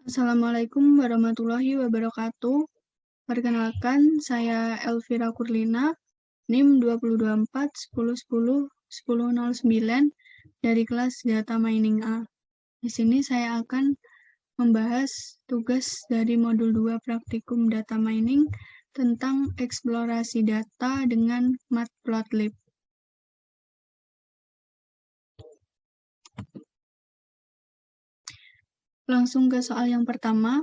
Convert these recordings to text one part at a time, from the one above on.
Assalamualaikum warahmatullahi wabarakatuh. Perkenalkan, saya Elvira Kurlina, NIM 2024-1010-1009 dari kelas Data Mining A. Di sini saya akan membahas tugas dari modul 2 praktikum Data Mining tentang eksplorasi data dengan Matplotlib. Langsung ke soal yang pertama,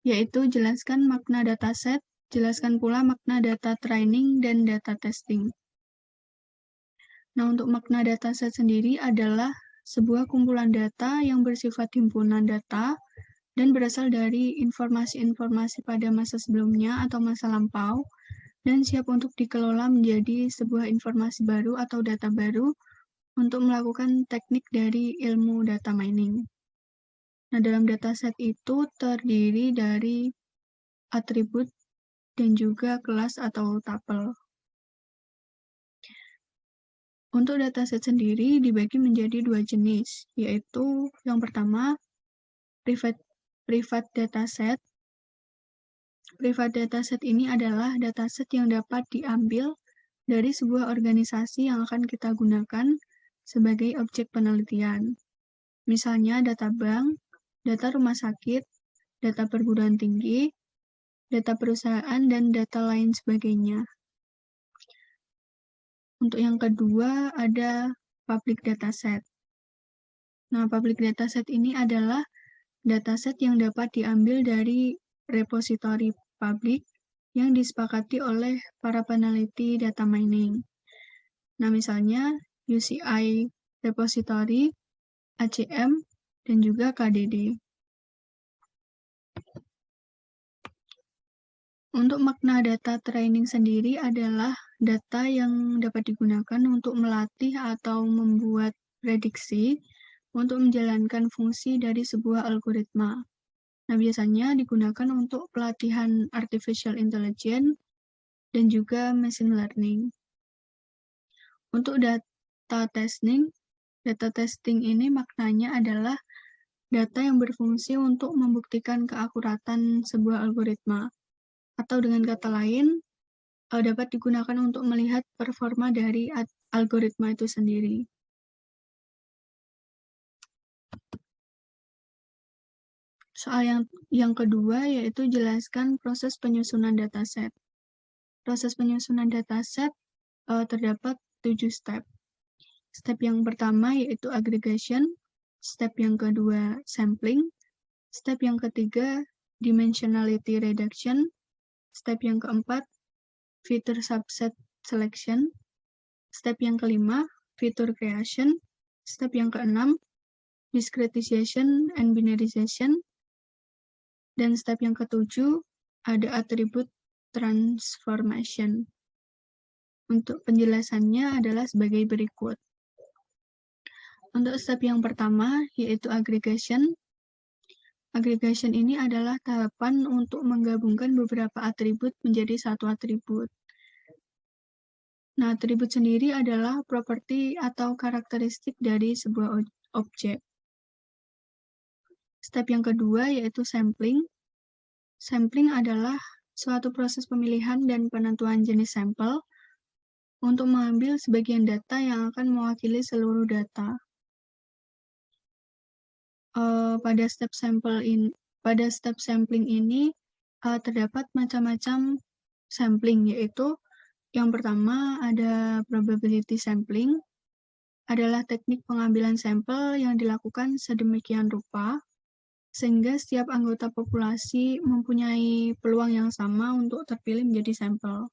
yaitu jelaskan makna dataset, jelaskan pula makna data training dan data testing. Nah, untuk makna dataset sendiri adalah sebuah kumpulan data yang bersifat himpunan data dan berasal dari informasi-informasi pada masa sebelumnya atau masa lampau dan siap untuk dikelola menjadi sebuah informasi baru atau data baru untuk melakukan teknik dari ilmu data mining. Nah, dalam dataset itu terdiri dari atribut dan juga kelas atau tupel. Untuk dataset sendiri dibagi menjadi dua jenis, yaitu yang pertama, private dataset. Private dataset ini adalah dataset yang dapat diambil dari sebuah organisasi yang akan kita gunakan sebagai objek penelitian. Misalnya data bank, data rumah sakit, data perguruan tinggi, data perusahaan, dan data lain sebagainya. Untuk yang kedua ada public dataset. Nah, public dataset ini adalah dataset yang dapat diambil dari repositori publik yang disepakati oleh para peneliti data mining. Nah, misalnya UCI repository, ACM, dan juga KDD. Untuk makna data training sendiri adalah data yang dapat digunakan untuk melatih atau membuat prediksi untuk menjalankan fungsi dari sebuah algoritma. Nah, biasanya digunakan untuk pelatihan artificial intelligence dan juga machine learning. Untuk data testing ini maknanya adalah data yang berfungsi untuk membuktikan keakuratan sebuah algoritma. Atau dengan kata lain, dapat digunakan untuk melihat performa dari algoritma itu sendiri. Soal yang kedua yaitu jelaskan proses penyusunan dataset. Proses penyusunan dataset terdapat 7 step. Step yang pertama yaitu aggregation, step yang kedua sampling, step yang ketiga dimensionality reduction, step yang keempat feature subset selection, step yang kelima feature creation, step yang keenam discretization and binarization, dan step yang ketujuh ada attribute transformation. Untuk penjelasannya adalah sebagai berikut. Untuk step yang pertama, yaitu aggregation. Aggregation ini adalah tahapan untuk menggabungkan beberapa atribut menjadi satu atribut. Nah, atribut sendiri adalah properti atau karakteristik dari sebuah objek. Step yang kedua, yaitu sampling. Sampling adalah suatu proses pemilihan dan penentuan jenis sampel untuk mengambil sebagian data yang akan mewakili seluruh data. Pada step sampling ini terdapat macam-macam sampling, yaitu yang pertama ada probability sampling, adalah teknik pengambilan sampel yang dilakukan sedemikian rupa sehingga setiap anggota populasi mempunyai peluang yang sama untuk terpilih menjadi sampel.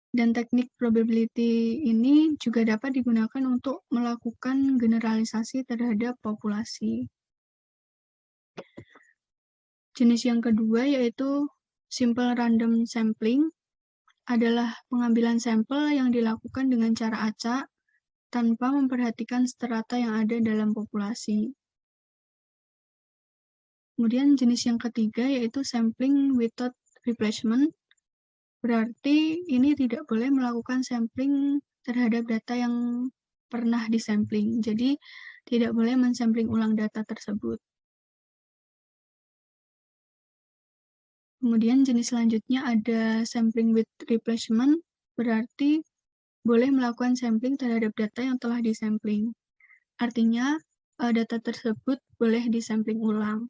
Dan teknik probability ini juga dapat digunakan untuk melakukan generalisasi terhadap populasi. Jenis yang kedua yaitu simple random sampling, adalah pengambilan sampel yang dilakukan dengan cara acak tanpa memperhatikan strata yang ada dalam populasi. Kemudian jenis yang ketiga yaitu sampling without replacement, berarti ini tidak boleh melakukan sampling terhadap data yang pernah disampling. Jadi, tidak boleh mensampling ulang data tersebut. Kemudian jenis selanjutnya ada sampling with replacement, berarti boleh melakukan sampling terhadap data yang telah disampling. Artinya, data tersebut boleh disampling ulang.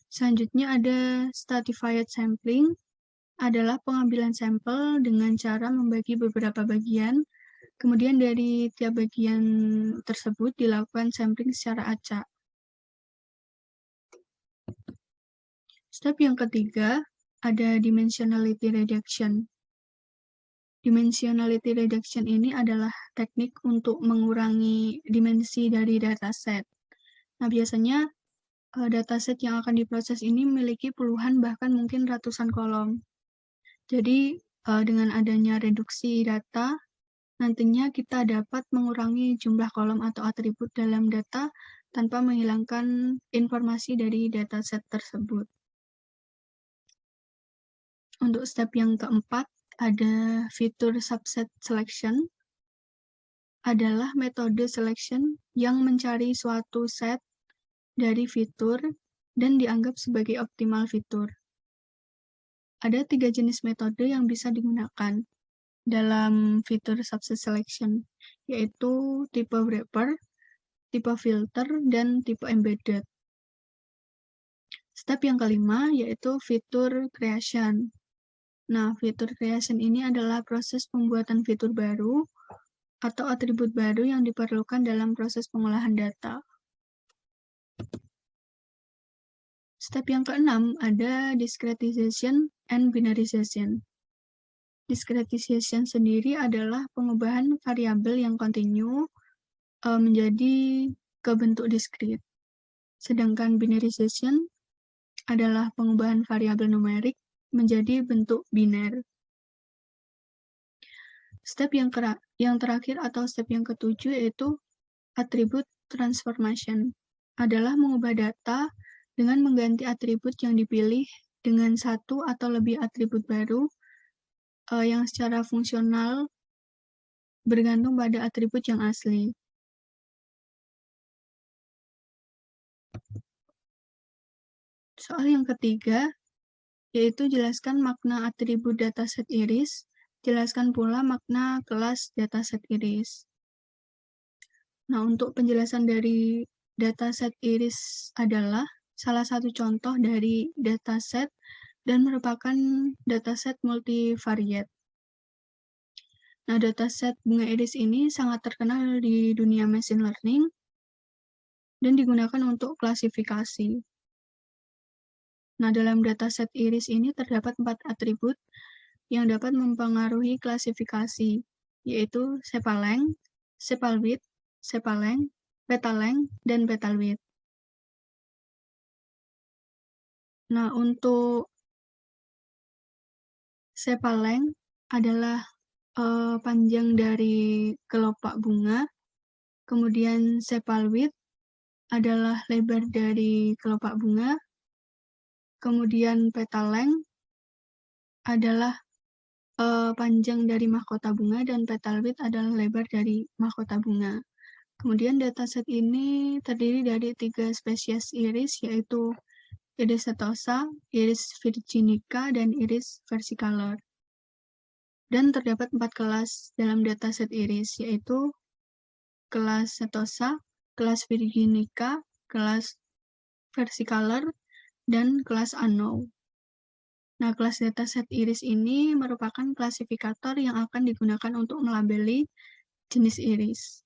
Selanjutnya ada stratified sampling, adalah pengambilan sampel dengan cara membagi beberapa bagian, kemudian dari tiap bagian tersebut dilakukan sampling secara acak. Step yang ketiga, ada dimensionality reduction. Dimensionality reduction ini adalah teknik untuk mengurangi dimensi dari dataset. Nah, biasanya dataset yang akan diproses ini memiliki puluhan bahkan mungkin ratusan kolom. Jadi, dengan adanya reduksi data, nantinya kita dapat mengurangi jumlah kolom atau atribut dalam data tanpa menghilangkan informasi dari dataset tersebut. Untuk step yang keempat, ada fitur subset selection, adalah metode selection yang mencari suatu set dari fitur dan dianggap sebagai optimal fitur. Ada 3 jenis metode yang bisa digunakan dalam fitur subset selection, yaitu tipe wrapper, tipe filter, dan tipe embedded. Step yang kelima yaitu fitur creation. Nah, fitur creation ini adalah proses pembuatan fitur baru atau atribut baru yang diperlukan dalam proses pengolahan data. Step yang keenam ada discretization and binarization. Discretization sendiri adalah pengubahan variabel yang kontinu menjadi ke bentuk diskrit. Sedangkan binarization adalah pengubahan variabel numerik menjadi bentuk biner. Step yang terakhir atau step yang ketujuh yaitu atribut transformation, adalah mengubah data dengan mengganti atribut yang dipilih dengan satu atau lebih atribut baru yang secara fungsional bergantung pada atribut yang asli. Soal yang ketiga, yaitu jelaskan makna atribut dataset iris, jelaskan pula makna kelas dataset iris. Nah, untuk penjelasan dari dataset iris adalah salah satu contoh dari dataset dan merupakan dataset multivariate. Nah, dataset bunga iris ini sangat terkenal di dunia machine learning dan digunakan untuk klasifikasi. Nah, dalam dataset iris ini terdapat 4 atribut yang dapat mempengaruhi klasifikasi, yaitu sepal length, sepal width, sepal length, petal length, dan petal width. Nah, untuk sepal length adalah panjang dari kelopak bunga, kemudian sepal width adalah lebar dari kelopak bunga, kemudian petal length adalah panjang dari mahkota bunga, dan petal width adalah lebar dari mahkota bunga. Kemudian dataset ini terdiri dari 3 spesies iris, yaitu iris setosa, iris virginica, dan iris versicolor. Dan terdapat 4 kelas dalam dataset iris, yaitu kelas setosa, kelas virginica, kelas versicolor, dan kelas unknown. Nah, kelas dataset iris ini merupakan klasifikator yang akan digunakan untuk melabeli jenis iris.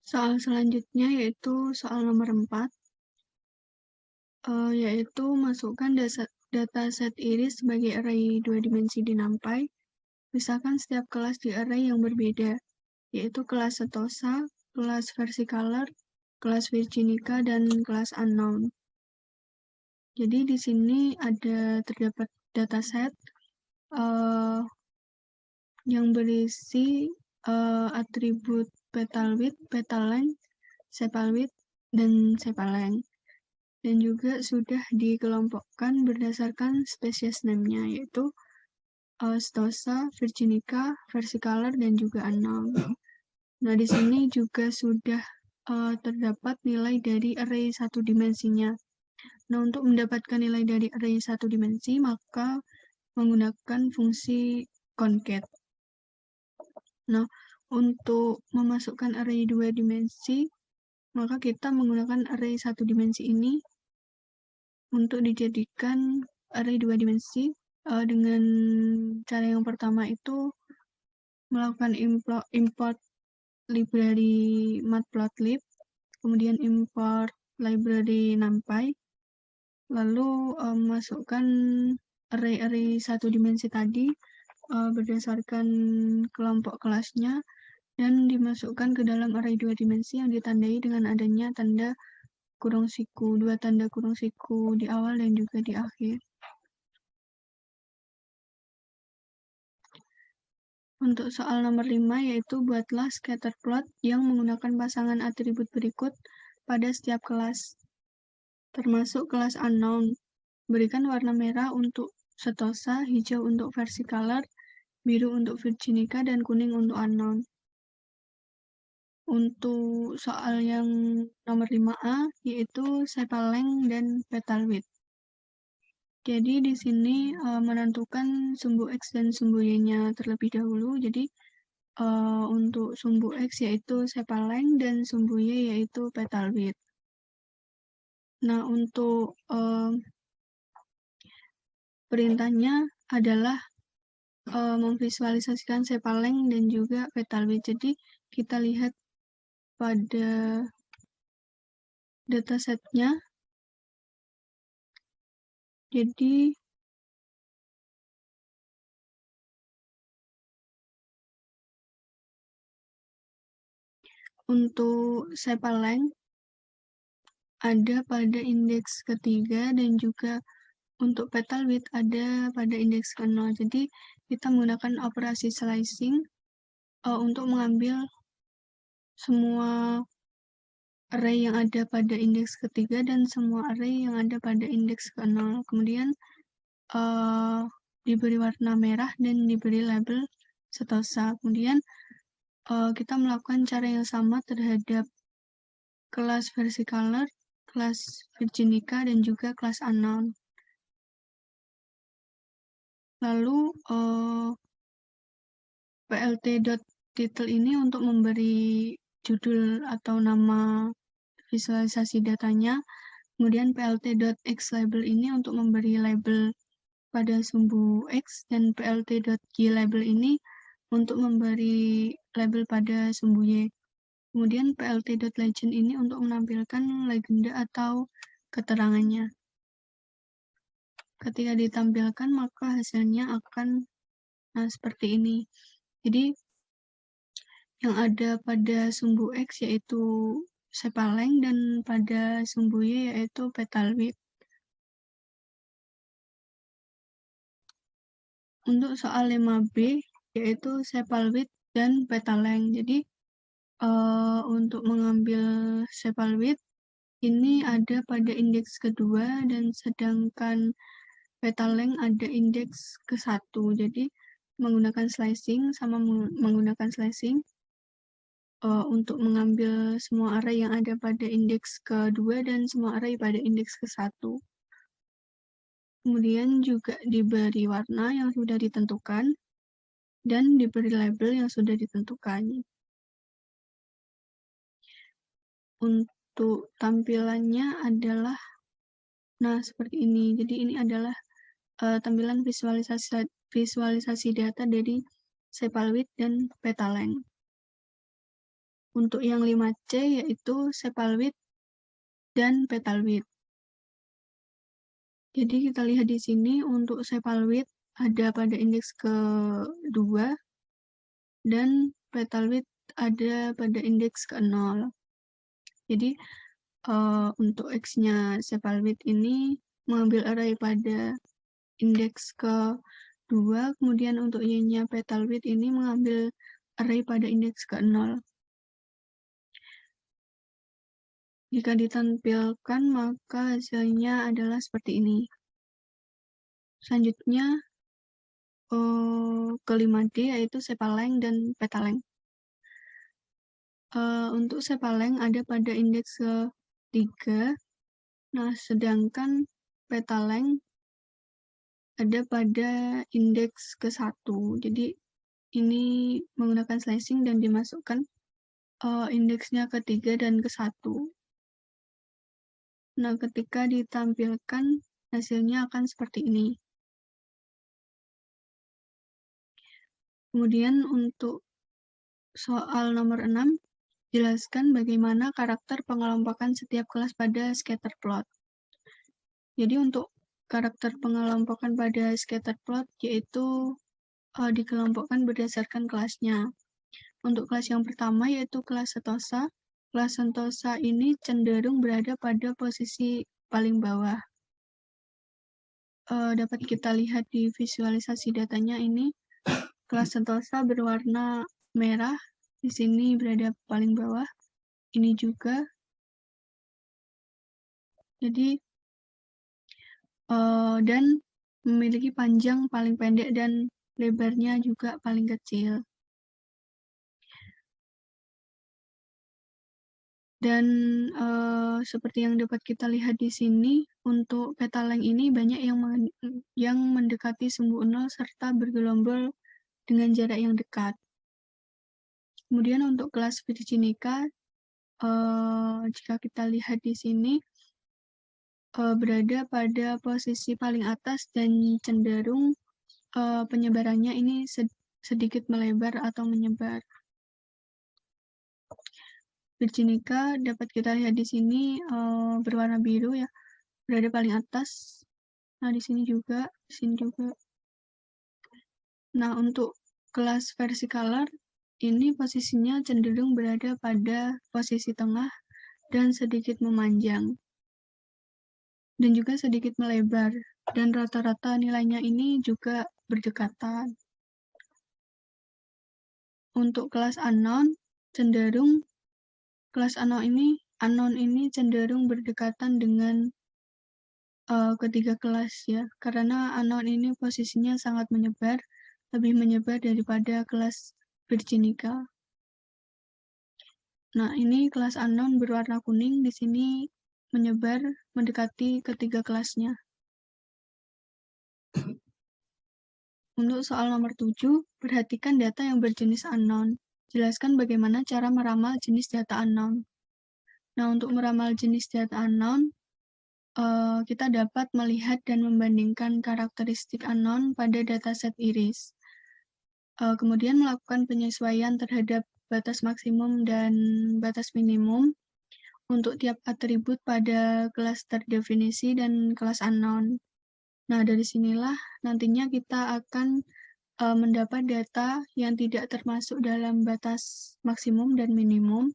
Soal selanjutnya yaitu soal nomor 4, yaitu masukkan dataset iris sebagai array 2 dimensi di NumPy. Pisahkan setiap kelas di array yang berbeda, yaitu kelas setosa, kelas versicolor, kelas virginica, dan kelas unknown. Jadi di sini terdapat dataset yang berisi atribut petal width, petal length, sepal width, dan sepal length. Dan juga sudah dikelompokkan berdasarkan spesies name-nya, yaitu setosa, virginica, versicolor, dan juga unknown. Nah, di sini juga sudah terdapat nilai dari array satu dimensinya. Nah, untuk mendapatkan nilai dari array satu dimensi, maka menggunakan fungsi concat. Nah, untuk memasukkan array dua dimensi, maka kita menggunakan array satu dimensi ini untuk dijadikan array dua dimensi dengan cara yang pertama itu melakukan import library matplotlib, kemudian import library numpy, lalu masukkan array-array satu dimensi tadi berdasarkan kelompok kelasnya dan dimasukkan ke dalam array dua dimensi yang ditandai dengan adanya tanda kurung siku, dua tanda kurung siku di awal dan juga di akhir. Untuk soal nomor 5 yaitu buatlah scatter plot yang menggunakan pasangan atribut berikut pada setiap kelas, termasuk kelas unknown. Berikan warna merah untuk Setosa, hijau untuk versicolor, biru untuk Virginica, dan kuning untuk unknown. Untuk soal yang nomor 5A, yaitu sepaleng dan petal width. Jadi di sini menentukan sumbu X dan sumbu Y-nya terlebih dahulu. Jadi untuk sumbu X yaitu sepaleng dan sumbu Y yaitu petal width. Nah, untuk perintahnya adalah memvisualisasikan sepaleng dan juga petal width. Jadi kita lihat pada datasetnya. Jadi untuk sepaleng ada pada indeks ketiga dan juga untuk petal width ada pada indeks ke-0. Jadi kita menggunakan operasi slicing untuk mengambil semua array yang ada pada indeks ketiga dan semua array yang ada pada indeks ke-0. Kemudian diberi warna merah dan diberi label Setosa. Kemudian kita melakukan cara yang sama terhadap kelas versicolor, kelas Virginica, dan juga kelas unknown. Lalu plt.title ini untuk memberi judul atau nama visualisasi datanya. Kemudian plt.xLabel ini untuk memberi label pada sumbu X, dan plt.ylabel ini untuk memberi label pada sumbu Y. Kemudian plt.legend ini untuk menampilkan legenda atau keterangannya. Ketika ditampilkan, maka hasilnya akan seperti ini. Jadi, yang ada pada sumbu X yaitu sepaleng dan pada sumbu Y yaitu petal width. Untuk soal 5B yaitu sepal width dan petaleng. Jadi, untuk mengambil sepal width ini ada pada indeks kedua dan sedangkan petaleng ada indeks ke-1. Jadi menggunakan slicing untuk mengambil semua array yang ada pada indeks kedua dan semua array pada indeks ke-1. Kemudian juga diberi warna yang sudah ditentukan dan diberi label yang sudah ditentukan. Untuk tampilannya adalah seperti ini. Jadi ini adalah tampilan visualisasi data dari sepal width dan petaleng. Untuk yang 5C yaitu sepal width dan petal width. Jadi kita lihat di sini untuk sepal width ada pada indeks ke-2 dan petal width ada pada indeks ke-0. Jadi untuk X-nya sepal width ini mengambil array pada indeks ke-2, kemudian untuk Y-nya petal width ini mengambil array pada indeks ke-0. Jika ditampilkan, maka hasilnya adalah seperti ini. Selanjutnya, ke 5D yaitu sepaleng dan petaleng. Untuk Sepaleng ada pada indeks ke-3, nah sedangkan Petaleng ada pada indeks ke-1. Jadi ini menggunakan slicing dan dimasukkan indeksnya ke-3 dan ke-1. Nah, ketika ditampilkan hasilnya akan seperti ini. Kemudian untuk soal nomor 6, jelaskan bagaimana karakter pengelompokan setiap kelas pada scatter plot. Jadi untuk karakter pengelompokan pada scatter plot yaitu dikelompokkan berdasarkan kelasnya. Untuk kelas yang pertama yaitu kelas Setosa. Kelas Sentosa ini cenderung berada pada posisi paling bawah. Dapat kita lihat di visualisasi datanya ini, kelas Sentosa berwarna merah, di sini berada paling bawah, ini juga. Jadi, dan memiliki panjang paling pendek dan lebarnya juga paling kecil. Dan seperti yang dapat kita lihat di sini, untuk Petaleng ini banyak yang mendekati sumbu nol serta bergelombol dengan jarak yang dekat. Kemudian untuk kelas Virginica, jika kita lihat di sini, berada pada posisi paling atas dan cenderung penyebarannya ini sedikit melebar atau menyebar. Virginica dapat kita lihat di sini berwarna biru ya, berada paling atas. Nah, di sini juga, di sini juga. Nah, untuk kelas versicolor ini posisinya cenderung berada pada posisi tengah dan sedikit memanjang. Dan juga sedikit melebar. Dan rata-rata nilainya ini juga berdekatan. Untuk kelas unknown, kelas unknown ini cenderung berdekatan dengan ketiga kelas ya. Karena unknown ini posisinya sangat menyebar, lebih menyebar daripada kelas Virginica. Nah, ini kelas unknown berwarna kuning, di sini menyebar mendekati ketiga kelasnya. Untuk soal nomor 7, perhatikan data yang berjenis unknown. Jelaskan bagaimana cara meramal jenis data unknown. Nah, untuk meramal jenis data unknown, kita dapat melihat dan membandingkan karakteristik unknown pada dataset iris. Kemudian melakukan penyesuaian terhadap batas maksimum dan batas minimum untuk tiap atribut pada kelas terdefinisi dan kelas unknown. Nah, dari sinilah nantinya kita akan mendapat data yang tidak termasuk dalam batas maksimum dan minimum,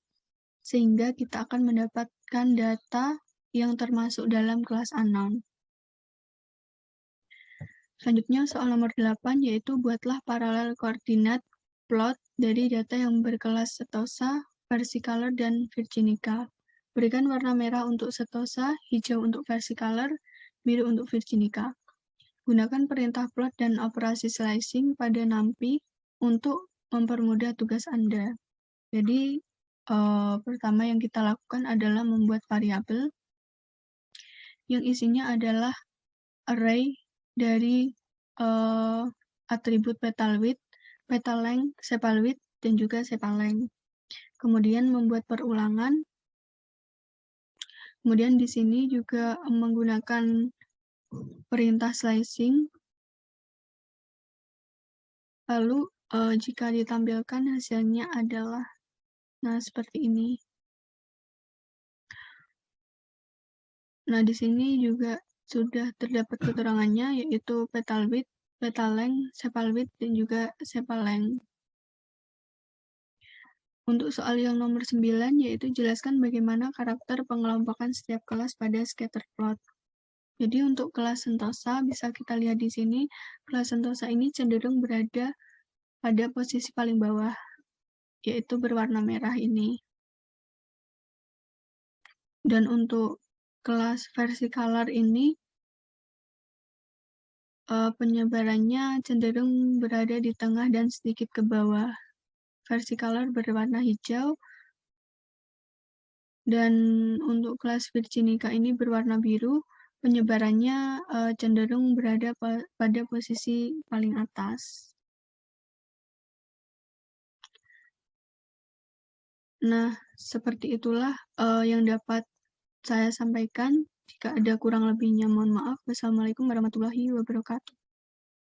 sehingga kita akan mendapatkan data yang termasuk dalam kelas unknown. Selanjutnya soal nomor 8 yaitu buatlah paralel koordinat plot dari data yang berkelas Setosa, versicolor, dan Virginica. Berikan warna merah untuk Setosa, hijau untuk versicolor, biru untuk Virginica. Gunakan perintah plot dan operasi slicing pada NumPy untuk mempermudah tugas Anda. Jadi, pertama yang kita lakukan adalah membuat variabel yang isinya adalah array dari atribut petal width, petal length, sepal width, dan juga sepal length. Kemudian membuat perulangan. Kemudian di sini juga menggunakan perintah slicing. Lalu jika ditampilkan hasilnya adalah seperti ini. Nah, di sini juga sudah terdapat keterangannya yaitu petal width, petal length, sepal width, dan juga sepal length. Untuk soal yang nomor 9 yaitu jelaskan bagaimana karakter pengelompokan setiap kelas pada scatter plot. Jadi untuk kelas Sentosa bisa kita lihat di sini, kelas Sentosa ini cenderung berada pada posisi paling bawah, yaitu berwarna merah ini. Dan untuk kelas versicolor ini, penyebarannya cenderung berada di tengah dan sedikit ke bawah. Versicolor berwarna hijau, Dan untuk kelas Virginica ini berwarna biru, penyebarannya cenderung berada pada posisi paling atas. Nah, seperti itulah yang dapat saya sampaikan. Jika ada kurang lebihnya, mohon maaf. Wassalamualaikum warahmatullahi wabarakatuh.